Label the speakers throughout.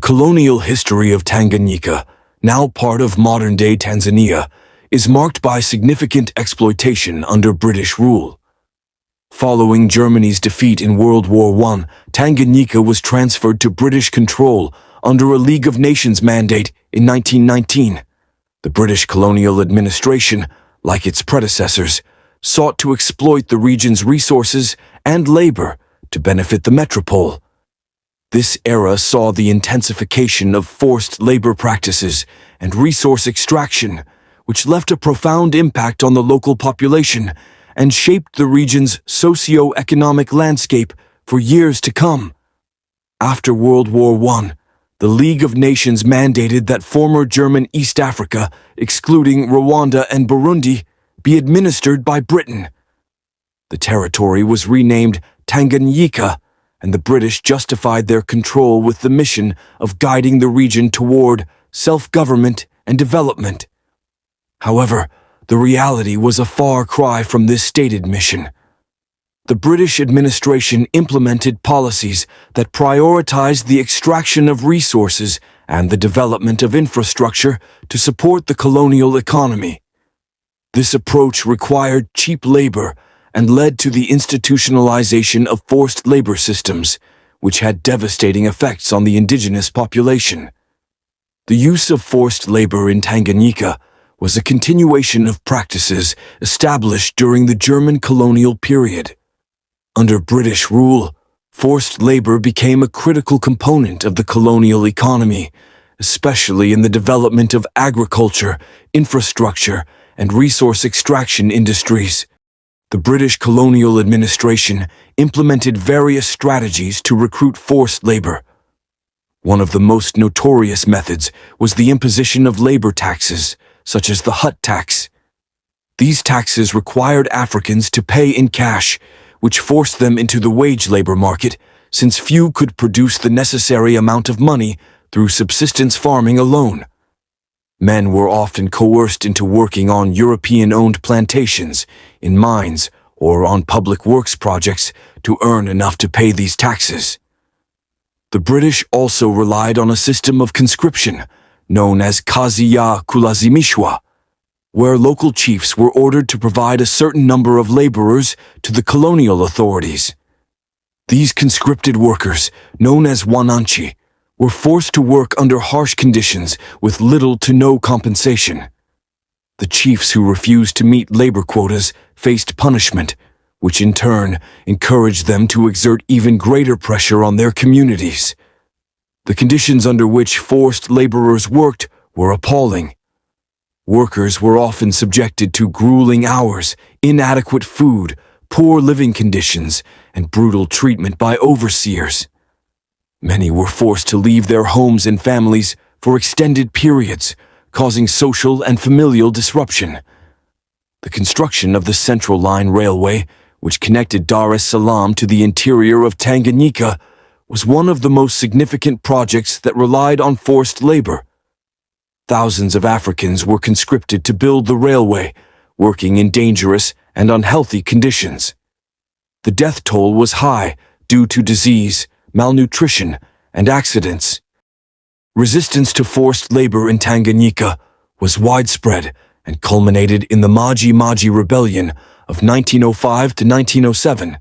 Speaker 1: colonial history of Tanganyika, now part of modern-day Tanzania, is marked by significant exploitation under British rule. Following Germany's defeat in World War I, Tanganyika was transferred to British control under a League of Nations mandate in 1919. The British colonial administration, like its predecessors, sought to exploit the region's resources and labor to benefit the metropole. This era saw the intensification of forced labor practices and resource extraction, which left a profound impact on the local population and shaped the region's socio-economic landscape for years to come. After World War I, the League of Nations mandated that former German East Africa, excluding Rwanda and Burundi, be administered by Britain. The territory was renamed Tanganyika, and the British justified their control with the mission of guiding the region toward self-government and development. However, the reality was a far cry from this stated mission. The British administration implemented policies that prioritized the extraction of resources and the development of infrastructure to support the colonial economy. This approach required cheap labor and led to the institutionalization of forced labor systems, which had devastating effects on the indigenous population. The use of forced labor in Tanganyika was a continuation of practices established during the German colonial period. Under British rule, forced labor became a critical component of the colonial economy, especially in the development of agriculture, infrastructure, and resource extraction industries. The British colonial administration implemented various strategies to recruit forced labor. One of the most notorious methods was the imposition of labor taxes, such as the hut tax. These taxes required Africans to pay in cash, which forced them into the wage labor market, since few could produce the necessary amount of money through subsistence farming alone. Men were often coerced into working on European-owned plantations, in mines, or on public works projects to earn enough to pay these taxes. The British also relied on a system of conscription, known as kazi ya kulazimishwa, where local chiefs were ordered to provide a certain number of laborers to the colonial authorities. These conscripted workers, known as wananchi, were forced to work under harsh conditions with little to no compensation. The chiefs who refused to meet labor quotas faced punishment, which in turn encouraged them to exert even greater pressure on their communities. The conditions under which forced laborers worked were appalling. Workers were often subjected to grueling hours, inadequate food, poor living conditions, and brutal treatment by overseers. Many were forced to leave their homes and families for extended periods, causing social and familial disruption. The construction of the Central Line Railway, which connected Dar es Salaam to the interior of Tanganyika, was one of the most significant projects that relied on forced labor. Thousands of Africans were conscripted to build the railway, working in dangerous and unhealthy conditions. The death toll was high due to disease, malnutrition, and accidents. Resistance to forced labor in Tanganyika was widespread and culminated in the Maji Maji Rebellion of 1905 to 1907,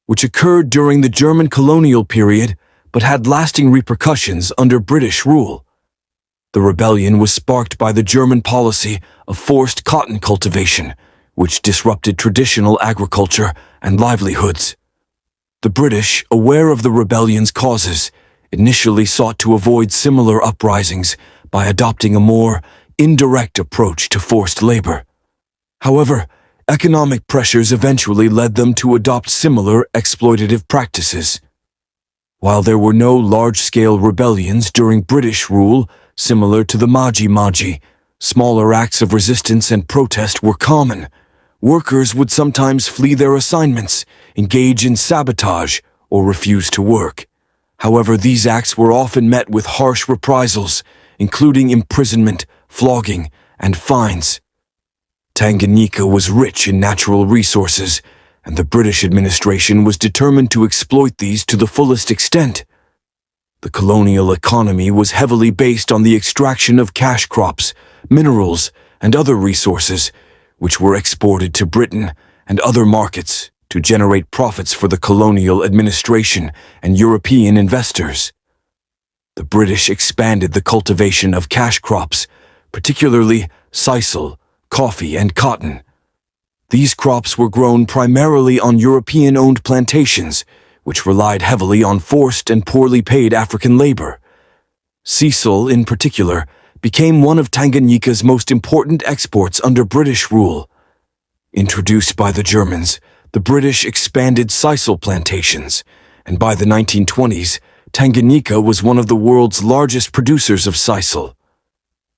Speaker 1: which occurred during the German colonial period but had lasting repercussions under British rule. The rebellion was sparked by the German policy of forced cotton cultivation, which disrupted traditional agriculture and livelihoods. The British, aware of the rebellion's causes, initially sought to avoid similar uprisings by adopting a more indirect approach to forced labor. However, economic pressures eventually led them to adopt similar exploitative practices. While there were no large-scale rebellions during British rule, similar to the Maji Maji, smaller acts of resistance and protest were common. Workers would sometimes flee their assignments, engage in sabotage, or refuse to work. However, these acts were often met with harsh reprisals, including imprisonment, flogging, and fines. Tanganyika was rich in natural resources, and the British administration was determined to exploit these to the fullest extent. The colonial economy was heavily based on the extraction of cash crops, minerals, and other resources, which were exported to Britain and other markets to generate profits for the colonial administration and European investors. The British expanded the cultivation of cash crops, particularly sisal, coffee, and cotton. These crops were grown primarily on European-owned plantations, which relied heavily on forced and poorly paid African labor. Sisal, in particular, became one of Tanganyika's most important exports under British rule. Introduced by the Germans, the British expanded sisal plantations, and by the 1920s, Tanganyika was one of the world's largest producers of sisal.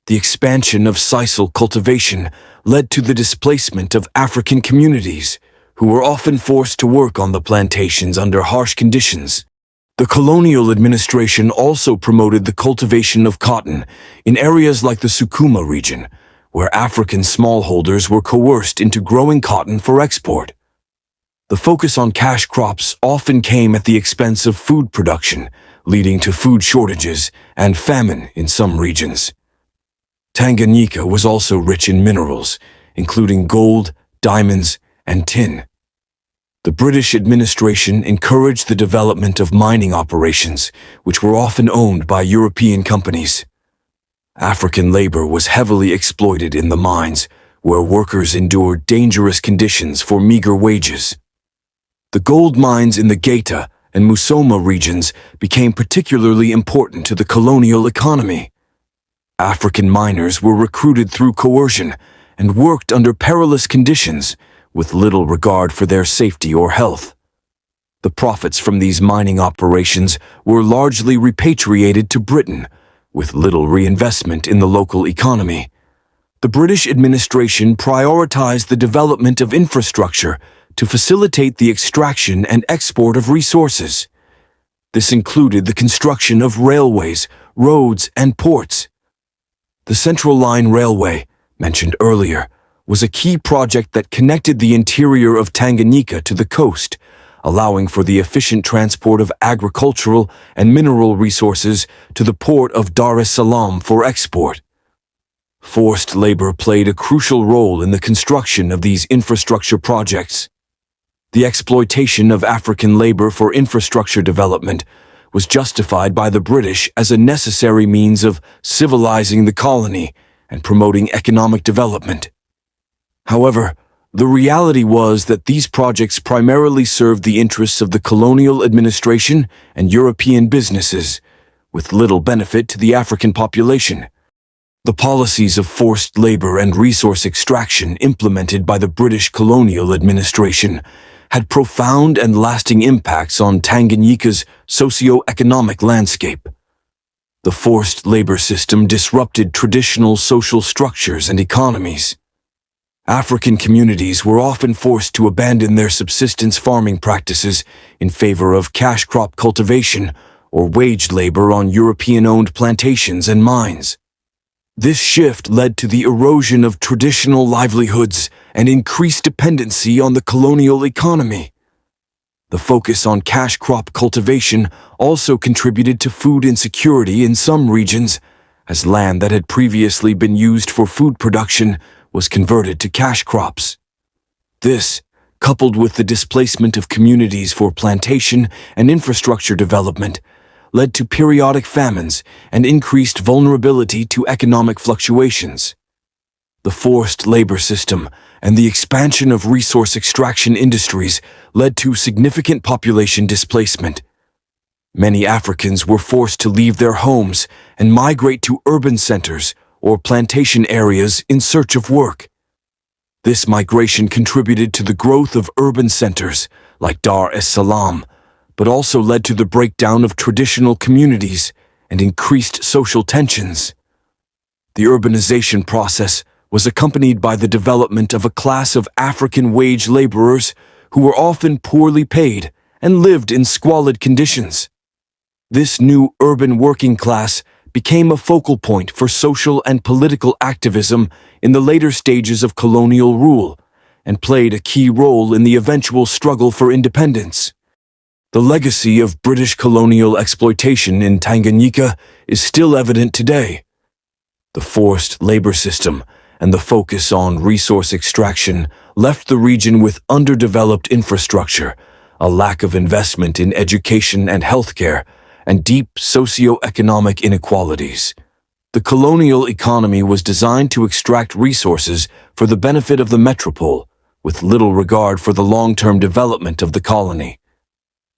Speaker 1: The expansion of sisal cultivation led to the displacement of African communities, who were often forced to work on the plantations under harsh conditions. The colonial administration also promoted the cultivation of cotton in areas like the Sukuma region, where African smallholders were coerced into growing cotton for export. The focus on cash crops often came at the expense of food production, leading to food shortages and famine in some regions. Tanganyika was also rich in minerals, including gold, diamonds, and tin. The British administration encouraged the development of mining operations, which were often owned by European companies. African labor was heavily exploited in the mines, where workers endured dangerous conditions for meager wages. The gold mines in the Geita and Musoma regions became particularly important to the colonial economy. African miners were recruited through coercion and worked under perilous conditions, with little regard for their safety or health. The profits from these mining operations were largely repatriated to Britain, with little reinvestment in the local economy. The British administration prioritized the development of infrastructure to facilitate the extraction and export of resources. This included the construction of railways, roads, and ports. The Central Line Railway, mentioned earlier, was a key project that connected the interior of Tanganyika to the coast, allowing for the efficient transport of agricultural and mineral resources to the port of Dar es Salaam for export. Forced labor played a crucial role in the construction of these infrastructure projects. The exploitation of African labor for infrastructure development was justified by the British as a necessary means of civilizing the colony and promoting economic development. However, the reality was that these projects primarily served the interests of the colonial administration and European businesses, with little benefit to the African population. The policies of forced labor and resource extraction implemented by the British colonial administration had profound and lasting impacts on Tanganyika's socio-economic landscape. The forced labor system disrupted traditional social structures and economies. African communities were often forced to abandon their subsistence farming practices in favor of cash crop cultivation or wage labor on European-owned plantations and mines. This shift led to the erosion of traditional livelihoods and increased dependency on the colonial economy. The focus on cash crop cultivation also contributed to food insecurity in some regions, as land that had previously been used for food production was converted to cash crops. This, coupled with the displacement of communities for plantation and infrastructure development, led to periodic famines and increased vulnerability to economic fluctuations. The forced labor system and the expansion of resource extraction industries led to significant population displacement. Many Africans were forced to leave their homes and migrate to urban centers or plantation areas in search of work. This migration contributed to the growth of urban centers like Dar es Salaam, but also led to the breakdown of traditional communities and increased social tensions. The urbanization process was accompanied by the development of a class of African wage laborers who were often poorly paid and lived in squalid conditions. This new urban working class became a focal point for social and political activism in the later stages of colonial rule and played a key role in the eventual struggle for independence. The legacy of British colonial exploitation in Tanganyika is still evident today. The forced labor system and the focus on resource extraction left the region with underdeveloped infrastructure, a lack of investment in education and healthcare, and deep socio-economic inequalities. The colonial economy was designed to extract resources for the benefit of the metropole, with little regard for the long-term development of the colony.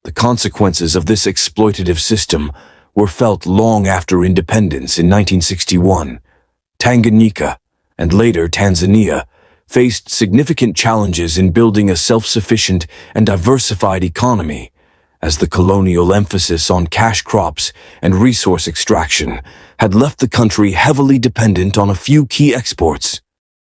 Speaker 1: The consequences of this exploitative system were felt long after independence in 1961. Tanganyika, and later Tanzania, faced significant challenges in building a self-sufficient and diversified economy, as the colonial emphasis on cash crops and resource extraction had left the country heavily dependent on a few key exports.